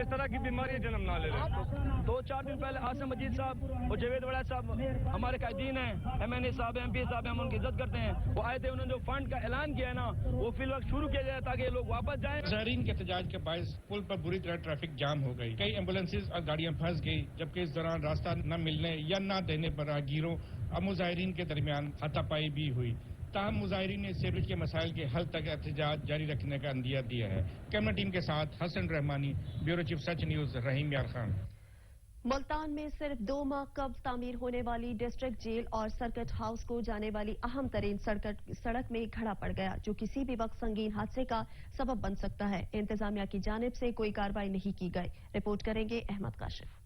اس طرح کی بیماریاں جنم نہ لے لیں. 2-4 دن پہلے عاصم مجید صاحب اور جاوید وڑا صاحب ہمارے قائدین ہیں, MNA صاحب ہیں, MP صاحب ہیں, ہم ان کی عزت کرتے ہیں. وہ آئے تھے, انہوں نے جو فنڈ کا اعلان کیا ہے نا, وہ فی الوقت شروع کیا جائے تاکہ لوگ واپس جائیں. زائرین کے احتجاج کے باعث پل پر بری طرح ٹریفک جام ہو گئی. کئی ایمبولینسز اور گاڑیاں پھنس گئی, جبکہ اس دوران راستہ نہ ملنے یا نہ دینے پر راہگیروں اور مظاہرین کے درمیان ہاتھا پائی بھی ہوئی. تاہم مظاہرین نے سیوریج کے مسائل کے حل تک احتجاج جاری رکھنے کا عندیہ دیا ہے. کیمرہ ٹیم کے ساتھ حسن رحمانی, بیورو چیف سچ نیوز, رحیم یار خان. ملتان میں صرف 2 ماہ قبل تعمیر ہونے والی ڈسٹرکٹ جیل اور سرکٹ ہاؤس کو جانے والی اہم ترین سڑک میں کھڑا پڑ گیا, جو کسی بھی وقت سنگین حادثے کا سبب بن سکتا ہے. انتظامیہ کی جانب سے کوئی کارروائی نہیں کی گئی. رپورٹ کریں گے احمد کاشف.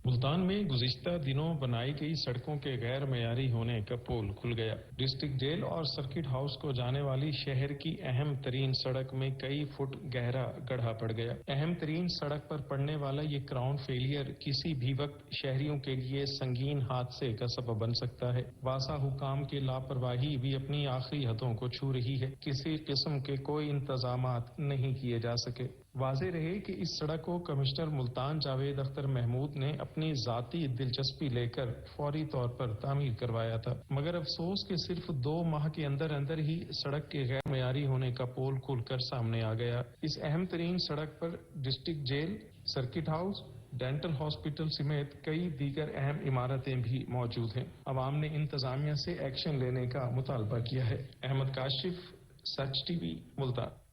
ملتان میں گزشتہ دنوں بنائی گئی سڑکوں کے غیر معیاری ہونے کا پول کھل گیا. ڈسٹرکٹ جیل اور سرکٹ ہاؤس کو جانے والی شہر کی اہم ترین سڑک میں کئی فٹ گہرا گڑھا پڑ گیا. اہم ترین سڑک پر پڑنے والا یہ کراؤن فیلئر کسی بھی وقت شہریوں کے لیے سنگین حادثے کا سبب بن سکتا ہے. واسا حکام کی لاپرواہی بھی اپنی آخری حدوں کو چھو رہی ہے. کسی قسم کے کوئی انتظامات نہیں کیے جا سکے. واضح رہے کہ اس سڑک کو کمشنر ملتان جاوید اختر محمود نے اپنی ذاتی دلچسپی لے کر فوری طور پر تعمیر کروایا تھا, مگر افسوس کہ صرف 2 ماہ کے اندر ہی سڑک کے غیر معیاری ہونے کا پول کھل کر سامنے آ گیا. اس اہم ترین سڑک پر district jail, circuit house, dental hospital سمیت کئی دیگر اہم عمارتیں بھی موجود ہیں. عوام نے انتظامیہ سے ایکشن لینے کا مطالبہ کیا ہے. احمد کاشف, سچ ٹی وی, ملتان.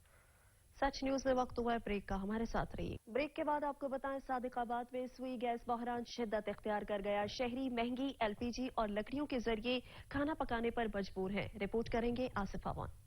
سچ نیوز میں وقت ہوا ہے بریک کا, ہمارے ساتھ رہیے. بریک کے بعد آپ کو بتائیں, صادق آباد میں سوئی گیس بحران شدت اختیار کر گیا. شہری مہنگی LPG اور لکڑیوں کے ذریعے کھانا پکانے پر مجبور ہیں. رپورٹ کریں گے آصف آوان.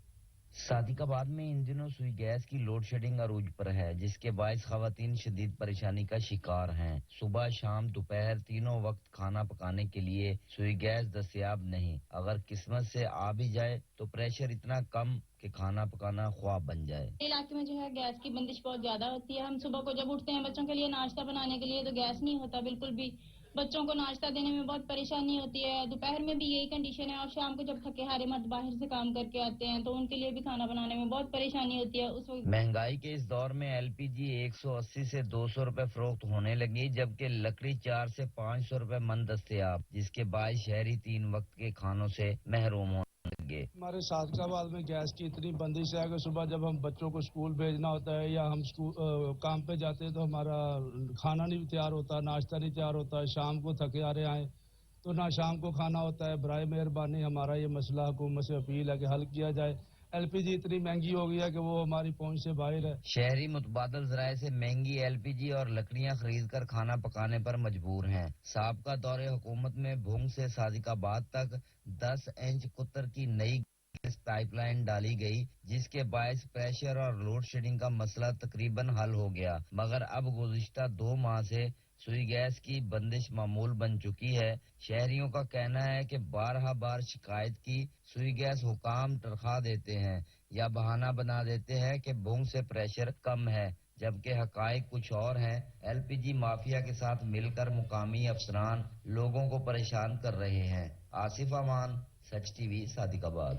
صادق آباد میں ان دنوں سوئی گیس کی لوڈ شیڈنگ عروج پر ہے, جس کے باعث خواتین شدید پریشانی کا شکار ہیں. صبح, شام, دوپہر تینوں وقت کھانا پکانے کے لیے سوئی گیس دستیاب نہیں. اگر قسمت سے آ بھی جائے تو پریشر اتنا کم کہ کھانا پکانا خواب بن جائے. علاقے میں جو ہے گیس کی بندش بہت زیادہ ہوتی ہے. ہم صبح کو جب اٹھتے ہیں بچوں کے لیے ناشتہ بنانے کے لیے تو گیس نہیں ہوتا بالکل بھی. بچوں کو ناشتہ دینے میں بہت پریشانی ہوتی ہے. دوپہر میں بھی یہی کنڈیشن ہے, اور شام کو جب تھکے ہارے مرد باہر سے کام کر کے آتے ہیں تو ان کے لیے بھی کھانا بنانے میں بہت پریشانی ہوتی ہے. اس وقت مہنگائی کے اس دور میں LPG 180 سے 200 روپے فروخت ہونے لگی, جبکہ لکڑی 400 سے 500 روپے من دستیاب, جس کے باعث شہری 3 وقت کے کھانوں سے محروم ہو. ہمارے صادق آباد میں گیس کی اتنی بندش ہے کہ صبح جب ہم بچوں کو اسکول بھیجنا ہوتا ہے یا ہم کام پہ جاتے ہیں تو ہمارا کھانا نہیں تیار ہوتا, ناشتہ نہیں تیار ہوتا. شام کو تھکے آ رہے آئیں تو نہ شام کو کھانا ہوتا ہے. برائے مہربانی ہمارا یہ مسئلہ حکومت سے اپیل ہے کہ حل کیا جائے. LPG اتنی مہنگی ہو گئی ہے کہ وہ ہماری پہنچ سے باہر ہے. شہری متبادل ذرائع سے مہنگی LPG اور لکڑیاں خرید کر کھانا پکانے پر مجبور ہیں. سابقہ دور حکومت میں بھونگ سے صادق آباد تک 10 انچ قطر کی نئی پائپ لائن ڈالی گئی, جس کے باعث پریشر اور لوڈ شیڈنگ کا مسئلہ تقریباً حل ہو گیا. مگر اب گزشتہ 2 ماہ سے سوئی گیس کی بندش معمول بن چکی ہے. شہریوں کا کہنا ہے کہ بار شکایت کی, سوئی گیس حکام تنخواہ دیتے ہیں یا بہانہ بنا دیتے ہیں کہ بھونگ سے پریشر کم ہے, جبکہ حقائق کچھ اور ہیں. LPG مافیا کے ساتھ مل کر مقامی افسران لوگوں کو پریشان کر رہے ہیں. آصف امان, سچ ٹی وی, صادق آباد.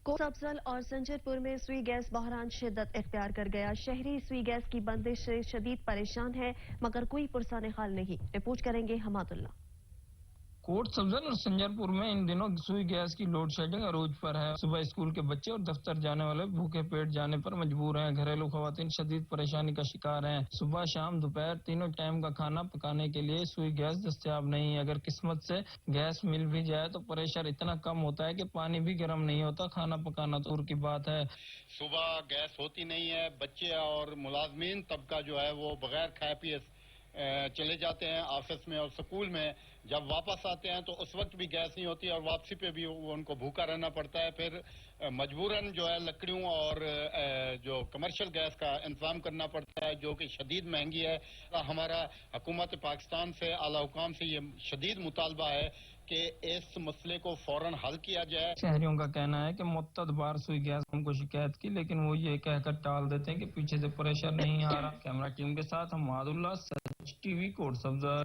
کوٹ افضل اور سنجر پور میں سوئی گیس بحران شدت اختیار کر گیا. شہری سوئی گیس کی بندش سے شدید پریشان ہے, مگر کوئی پرسان حال نہیں. رپورٹ کریں گے حماد اللہ. کوٹ سبزل اور سنجر پور میں ان دنوں سوئی گیس کی لوڈ شیڈنگ عروج پر ہے. صبح اسکول کے بچے اور دفتر جانے والے بھوکے پیٹ جانے پر مجبور ہیں. گھریلو خواتین شدید پریشانی کا شکار ہیں. صبح, شام, دوپہر تینوں ٹائم کا کھانا پکانے کے لیے سوئی گیس دستیاب نہیں. اگر قسمت سے گیس مل بھی جائے تو پریشر اتنا کم ہوتا ہے کہ پانی بھی گرم نہیں ہوتا. کھانا پکانا دور کی بات ہے. صبح گیس ہوتی نہیں ہے. بچے اور ملازمین طبقہ جو ہے وہ بغیر کھائے پیے چلے جاتے ہیں آفس میں اور سکول میں. جب واپس آتے ہیں تو اس وقت بھی گیس نہیں ہوتی اور واپسی پہ بھی ان کو بھوکا رہنا پڑتا ہے. پھر مجبوراً جو ہے لکڑیوں اور جو کمرشل گیس کا انتظام کرنا پڑتا ہے, جو کہ شدید مہنگی ہے. ہمارا حکومت پاکستان سے, اعلیٰ حکام سے یہ شدید مطالبہ ہے کہ اس مسئلے کو فوراً حل کیا جائے. شہریوں کا کہنا ہے کہ متعدد بار سوئی گیس ہم کو شکایت کی, لیکن وہ یہ کہہ کر ٹال دیتے ہیں کہ پیچھے سے پریشر نہیں آ رہا. کیمرہ ٹیم کے ساتھ حماد اللہ, سچ ٹی وی, کوٹ سبزر.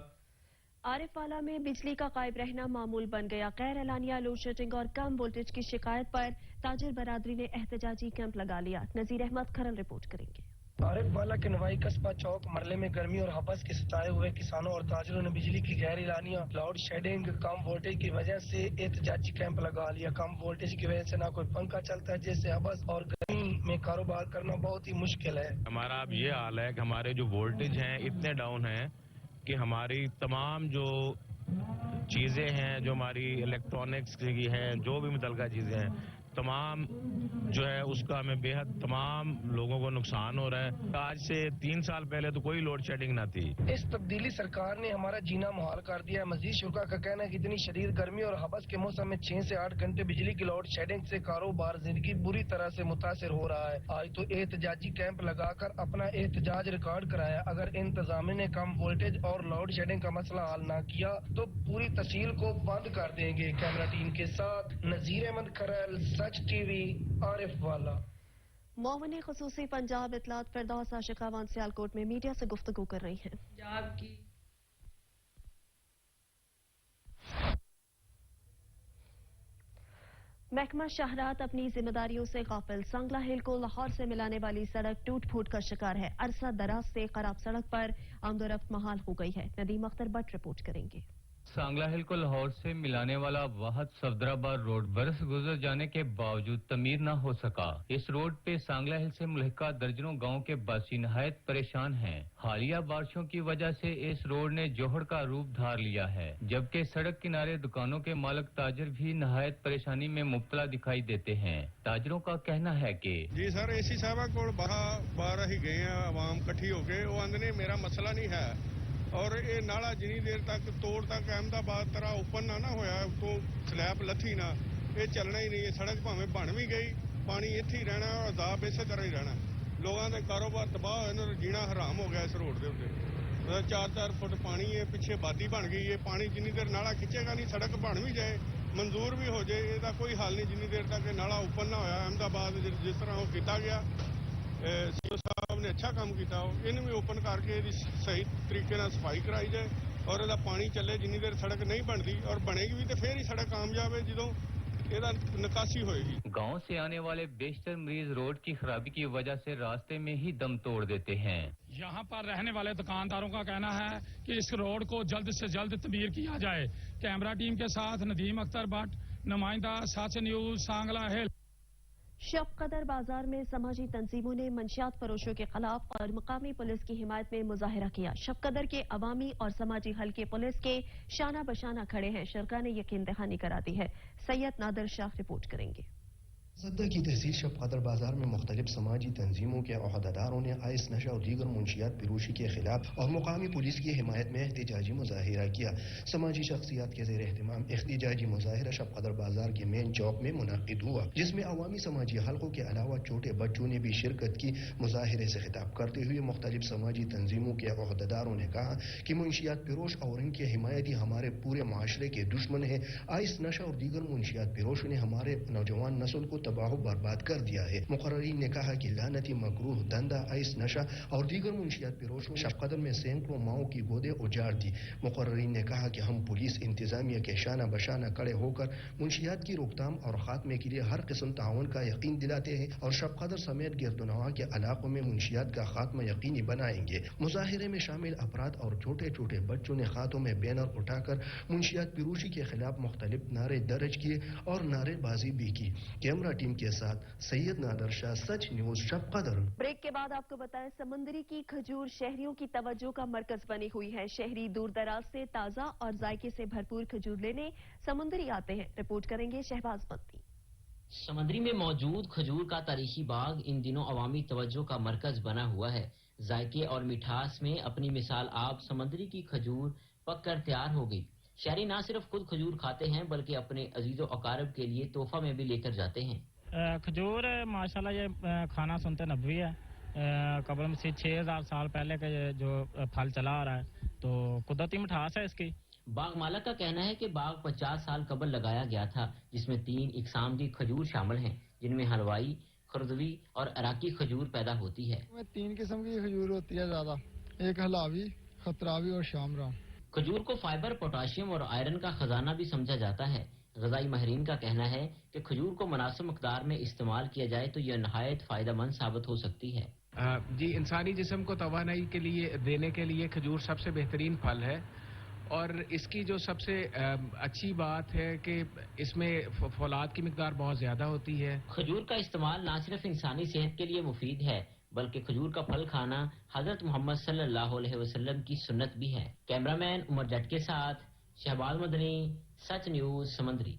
عارف والا میں بجلی کا غائب رہنا معمول بن گیا. غیر اعلانیہ لوڈ شیڈنگ اور کم وولٹیج کی شکایت پر تاجر برادری نے احتجاجی کیمپ لگا لیا. نذیر احمد کھرل رپورٹ کریں گے. عارف والا کے نوائی قصبہ چوک مرلے میں گرمی اور حبس کے ستائے ہوئے کسانوں اور تاجروں نے بجلی کی غیر اعلانیہ لاؤڈ شیڈنگ کم وولٹیج کی وجہ سے احتجاجی کیمپ لگا لیا. کم وولٹیج کی وجہ سے نہ کوئی پنکھا چلتا ہے، جیسے حبس اور گرمی میں کاروبار کرنا بہت ہی مشکل ہے. ہمارا اب یہ حال ہے کہ ہمارے جو وولٹیج ہیں اتنے ڈاؤن ہیں کہ ہماری تمام جو چیزیں ہیں، جو ہماری الیکٹرانکس کی ہیں، جو بھی متعلقہ چیزیں ہیں، تمام جو ہے اس کا ہمیں بے حد تمام لوگوں کو نقصان ہو رہا ہے. آج سے 3 سال پہلے تو کوئی لوڈ شیڈنگ نہ تھی. اس تبدیلی سرکار نے ہمارا جینا محال کر دیا ہے. مزید شرکا کا کہنا ہے کہ اتنی شدید گرمی اور حبس کے موسم میں 6 سے 8 گھنٹے بجلی کی لوڈ شیڈنگ سے کاروبار زندگی بری طرح سے متاثر ہو رہا ہے. آج تو احتجاجی کیمپ لگا کر اپنا احتجاج ریکارڈ کرایا. اگر انتظامیہ نے کم وولٹیج اور لوڈ شیڈنگ کا مسئلہ حل نہ کیا تو پوری تحصیل کو بند کر دیں گے. کیمرہ ٹیم کے ساتھ نذیر احمد کھرل، سچ ٹی وی، عارف والا. معاون خصوصی پنجاب اطلاعات فردوس عاشقاوان سیالکوٹ میں میڈیا سے گفتگو کر رہی ہیں. محکمہ شاہراہ اپنی ذمہ داریوں سے غافل. سانگلہ ہل کو لاہور سے ملانے والی سڑک ٹوٹ پھوٹ کا شکار ہے. عرصہ دراز سے خراب سڑک پر آمد و رفت محال ہو گئی ہے. ندیم اختر بٹ رپورٹ کریں گے. سانگلہ ہل کو لاہور سے ملانے والا واحد صفدرآباد روڈ برس گزر جانے کے باوجود تعمیر نہ ہو سکا. اس روڈ پہ سانگلہ ہل سے ملحقہ درجنوں گاؤں کے باسی نہایت پریشان ہیں. حالیہ بارشوں کی وجہ سے اس روڈ نے جوہر کا روپ دھار لیا ہے، جبکہ سڑک کنارے دکانوں کے مالک تاجر بھی نہایت پریشانی میں مبتلا دکھائی دیتے ہیں. تاجروں کا کہنا ہے کہ جی سر اے سی صاحب کو باہر ہی گئے ہیں عوام کٹھی ہو کے. وہ آندنے میرا مسئلہ نہیں ہے اور یہ نالا جنی دیر تک توڑ تک احمدآباد طرح اوپن نہ ہویا تو سلیب لتھی نہ یہ چلنا ہی نہیں. یہ سڑک بھاویں بن بھی گئی پانی اتنے ہی رہنا اور عذاب اسی طرح ہی رہنا. لوگوں کے کاروبار تباہ ہوئے، جینا حرام ہو گیا اس روڈ کے اتنے. 4-4 فٹ پانی ہے، پیچھے آبادی بن گئی ہے. پانی جنی دیر نالا کھچے گا نہیں، سڑک بن بھی جائے منظور بھی ہو جائے، یہ کوئی حال نہیں جنی دیر تک نالا اوپن نہ ہویا. احمدآباد جس طرح وہ کیتا گیا سی او صاحب نے اچھا کام کیتا ہو، انہوں بھی اوپن کر کے صحیح طریقے سے صفائی کرائی جائے اور یہ پانی چلے. جنی دیر سڑک نہیں بنتی اور بنے گی بھی تو پھر ہی سڑک کامیاب ہے جدوں یہ نکاسی ہوئے گی. گاؤں سے آنے والے بیشتر مریض روڈ کی خرابی کی وجہ سے راستے میں ہی دم توڑ دیتے ہیں. یہاں پر رہنے والے دکانداروں کا کہنا ہے کہ اس روڈ کو جلد سے جلد تعمیر کیا جائے. کیمرہ ٹیم کے ساتھ ندیم اختر بٹ، نمائندہ سچ نیوز، سانگلہ ہل. شب قدر بازار میں سماجی تنظیموں نے منشیات فروشوں کے خلاف اور مقامی پولیس کی حمایت میں مظاہرہ کیا. شب قدر کے عوامی اور سماجی حلقے پولیس کے شانہ بشانہ کھڑے ہیں. شرکا نے یقین دہانی کرا دی ہے. سید نادر شاہ رپورٹ کریں گے. صدہ کی تحصیل شب قدر بازار میں مختلف سماجی تنظیموں کے عہدیداروں نے آئس نشہ اور دیگر منشیات فروشی کے خلاف اور مقامی پولیس کی حمایت میں احتجاجی مظاہرہ کیا. سماجی شخصیات کے زیر اہتمام احتجاجی مظاہرہ شب قدر بازار کے مین چوک میں منعقد ہوا، جس میں عوامی سماجی حلقوں کے علاوہ چھوٹے بچوں نے بھی شرکت کی. مظاہرے سے خطاب کرتے ہوئے مختلف سماجی تنظیموں کے عہدیداروں نے کہا کہ منشیات فروش اور ان کے حمایتی ہمارے پورے معاشرے کے دشمن ہیں. آئس نشہ اور دیگر منشیات فروشوں نے ہمارے نوجوان نسل کو تباہ و برباد کر دیا ہے. مقررین نے کہا کہ لعنتی مکروہ دندہ آئس نشہ اور دیگر منشیات فروشوں نے شب قدر میں سینکڑوں ماؤں کی گودیں اجاڑ دی. مقررین نے کہا کہ ہم پولیس انتظامیہ کے شانہ بشانہ کھڑے ہو کر منشیات کی روک تھام اور خاتمے کے لیے ہر قسم تعاون کا یقین دلاتے ہیں اور شب قدر سمیت گرد و نواح کے علاقوں میں منشیات کا خاتمہ یقینی بنائیں گے. مظاہرے میں شامل افراد اور چھوٹے چھوٹے بچوں نے ہاتھوں میں بینر اٹھا کر منشیات فروشی کے خلاف مختلف نعرے درج کیے اور نعرے بازی بھی کی. کیمرہ ٹیم کے ساتھ سید نادر شاہ، سچ نیوز، شب قدر. بریک کے بعد آپ کو بتائیں سمندری کی کھجور شہریوں کی توجہ کا مرکز بنی ہوئی ہے. شہری دور دراز سے تازہ اور ذائقے سے بھرپور کھجور لینے سمندری آتے ہیں. رپورٹ کریں گے شہباز بندی. سمندری میں موجود کھجور کا تاریخی باغ ان دنوں عوامی توجہ کا مرکز بنا ہوا ہے. ذائقے اور مٹھاس میں اپنی مثال آپ سمندری کی کھجور پک کر تیار ہو گئی. شہری نہ صرف خود کھجور کھاتے ہیں بلکہ اپنے عزیز و اقارب کے لیے تحفہ میں بھی لے کر جاتے ہیں. کھجور ماشاءاللہ یہ کھانا سنت نبوی ہے. قبل سے 6000 سال پہلے کا جو پھل چلا آ رہا ہے تو قدرتی مٹھاس ہے اس کی. باغ مالک کا کہنا ہے کہ باغ 50 سال قبل لگایا گیا تھا جس میں 3 اقسام کی کھجور شامل ہیں جن میں حلوائی، خردوی اور عراقی کھجور پیدا ہوتی ہے. 3 قسم کی کھجور ہوتی ہے زیادہ، ایک حلاوی، خطراوی اور شامراں. کھجور کو فائبر، پوٹاشیم اور آئرن کا خزانہ بھی سمجھا جاتا ہے. غذائی ماہرین کا کہنا ہے کہ کھجور کو مناسب مقدار میں استعمال کیا جائے تو یہ نہایت فائدہ مند ثابت ہو سکتی ہے. جی انسانی جسم کو توانائی کے لیے دینے کے لیے کھجور سب سے بہترین پھل ہے، اور اس کی جو سب سے اچھی بات ہے کہ اس میں فولاد کی مقدار بہت زیادہ ہوتی ہے۔ کھجور کا استعمال نہ صرف انسانی صحت کے لیے مفید ہے بلکہ کھجور کا پھل کھانا حضرت محمد صلی اللہ علیہ وسلم کی سنت بھی ہے۔ کیمرامین عمر جٹ کے ساتھ شہباز مدنی، سچ نیوز سمندری۔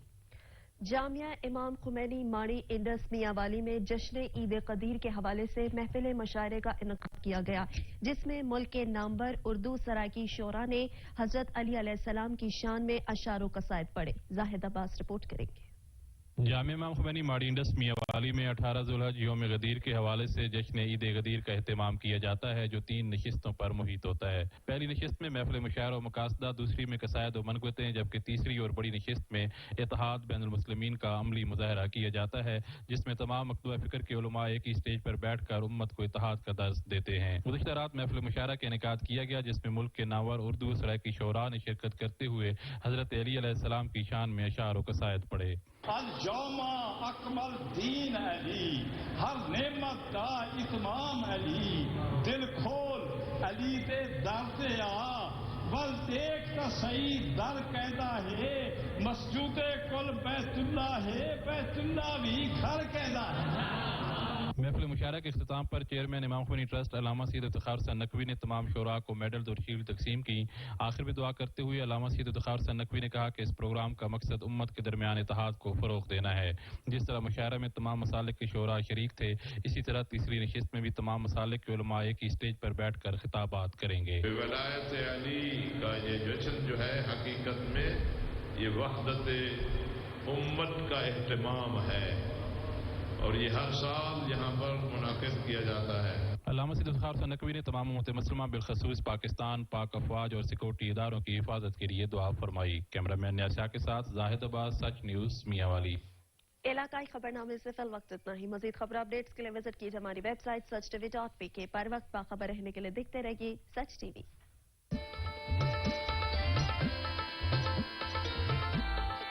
جامعہ امام خمینی ماڑی انڈس میاں والی میں جشن عید قدیر کے حوالے سے محفل مشاعرے کا انعقاد کیا گیا، جس میں ملک کے نامور اردو سرائکی شعراء نے حضرت علی علیہ السلام کی شان میں اشعار و قصائد پڑھے۔ زاہد عباس رپورٹ کریں گے۔ جامع امام خمینی ماڑی انڈس میاں والی میں 18 ذوالحج یوم غدیر کے حوالے سے جشن عید غدیر کا اہتمام کیا جاتا ہے، جو 3 نشستوں پر محیط ہوتا ہے۔ پہلی نشست میں محفل مشاعرہ و مقاصدہ، دوسری میں قصائد و منقبتیں، جبکہ تیسری اور بڑی نشست میں اتحاد بین المسلمین کا عملی مظاہرہ کیا جاتا ہے، جس میں تمام مکتوبہ فکر کے علماء ایک ہی اسٹیج پر بیٹھ کر امت کو اتحاد کا درس دیتے ہیں۔ گزشتہ رات محفل مشاعرہ کا انعقاد کیا گیا، جس میں ملک کے نامور اردو سرائکی شعراء نے شرکت کرتے ہوئے حضرت علی علیہ السلام کی شان میں اشعار و قصائد پڑھے۔ الجوم اکمل دین علی، ہر نعمت کا اتمام علی، دل کھول علی تے در تے آ، ول دیکھ تا صحیح در قیدا ہے، مسجود کل بیت اللہ ہے، بیت اللہ بھی گھر قیدا ہے۔ محفل مشاعرہ کے اختتام پر چیئرمین امام خمینی ٹرسٹ علامہ سید افتخار حسین نقوی نے تمام شعراء کو میڈلز اور شیلڈ تقسیم کی۔ آخر میں دعا کرتے ہوئے علامہ سید افتخار حسین نقوی نے کہا کہ اس پروگرام کا مقصد امت کے درمیان اتحاد کو فروغ دینا ہے۔ جس طرح مشاعرہ میں تمام مسالک کے شعراء شریک تھے، اسی طرح تیسری نشست میں بھی تمام مسالک کے علماء ایک ہی اسٹیج پر بیٹھ کر خطابات کریں گے۔ ولایت علی کا یہ جشن جو ہے حقیقت میں یہ وحدت امت کا اہتمام ہے، اور یہ ہر سال یہاں پر منعقد کیا جاتا ہے۔ علامہ سید افتخار حسین نقوی نے تمام امت مسلمہ بالخصوص پاکستان، پاک افواج اور سیکورٹی اداروں کی حفاظت کے لیے دعا فرمائی۔ کیمرامین نیاسیہ کے ساتھ زاہد عباس، سچ نیوز میاں والی۔ علاقائی خبرنامے سے فی الوقت اتنا ہی۔ مزید خبر اپڈیٹس کے لیے وزٹ کیجیے ہماری ویب سائٹ sach.tv.pk پر۔ وقت باخبر رہنے کے لیے دیکھتے رہیے سچ ٹی وی۔